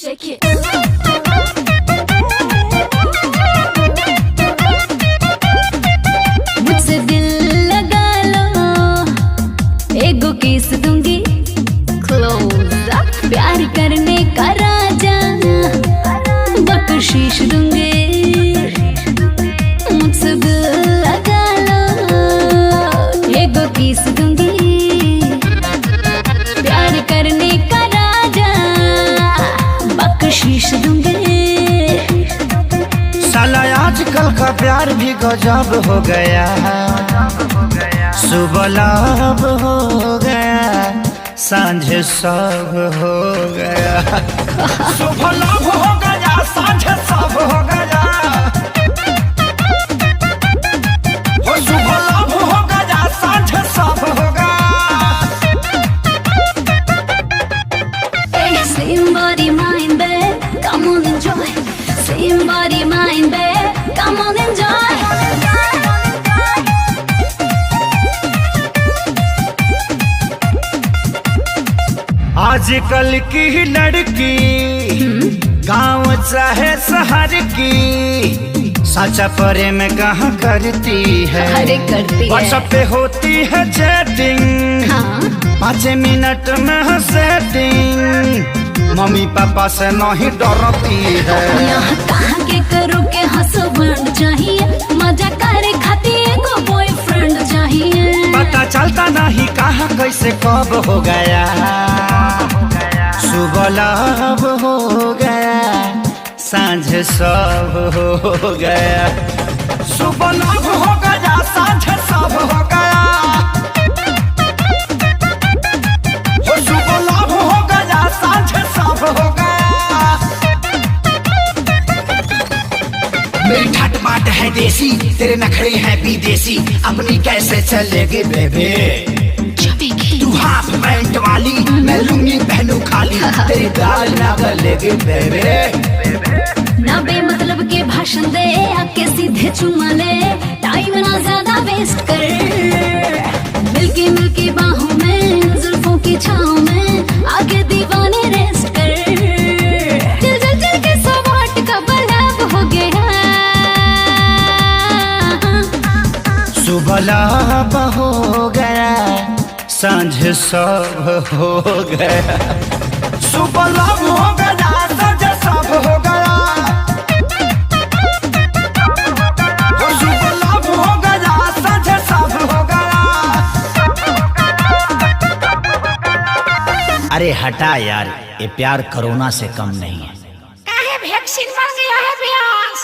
Shake it. मुझसे दिल लगा लो, एगो किस दूंगी क्लोज अप, प्यार करने का राजा बख्शीश दूंगी। मुझसे दिल लगा लो, एगो किस दूंगी, प्यार करने का राजा बख्शीश दूंगी। साला आजकल का प्यार भी गजब हो गया, सुबह लाभ हो गया, सांझ सब हो गया। सुबह लाभ हो गया, सांझ सब हो गया, हो सुबह लाभ हो गया, सांझ सब हो गया। Hey, same body, mind, babe, come on enjoy. Same body, mind, babe, come on enjoy. आजकल की लड़की गांव चाहे शहर की, सच्चा प्रेम कहाँ करती है। अरे करती है। व्हाट्सएप पे होती है चैटिंग, हाँ 5 मिनट में सेटिंग, मम्मी पापा से नहीं डरती है। यहाँ कहाँ के करो के हस्बैंड चाहिए, मजा करे खातिर को बॉयफ्रेंड चाहिए। पता चलता नहीं कहाँ कैसे कब हो गया, सुबह लाभ हो गया, सांझ सब हो गया। सुबह लाभ हो गया, सांझ सब हो गया, हो सुबह लाभ हो गया, सांझ सब हो गया। मेरी ठाट बाट है देसी, तेरे नखरे हैं विदेशी, अपनी कैसे चलेगी बेबे। तू हाफ पैंट वाली, मैं लुंगी पहनू खाली, तेरी दाल ना गलेगी बेबे। ना बेमतलब के भाषण दे, आके सीधे चुमा ले, टाइम ना ज्यादा वेस्ट कर। मिल्की मिल्की बाहों में, जुल्फों की छाँव में, आगे दीवाने रेस्ट कर। दिल जल जल के 100 वाट का बल्ब हो गया। सुबह लाभ हो गया, सांझ सब हो गया। सुबह लाभ हो गया, सांझ सब हो गया, हो सुबह लाभ हो गया, सांझ सब हो गया। अरे हटा यार, ये प्यार कोरोना से कम नहीं है। काहे वैक्सीन बन गया है व्यास।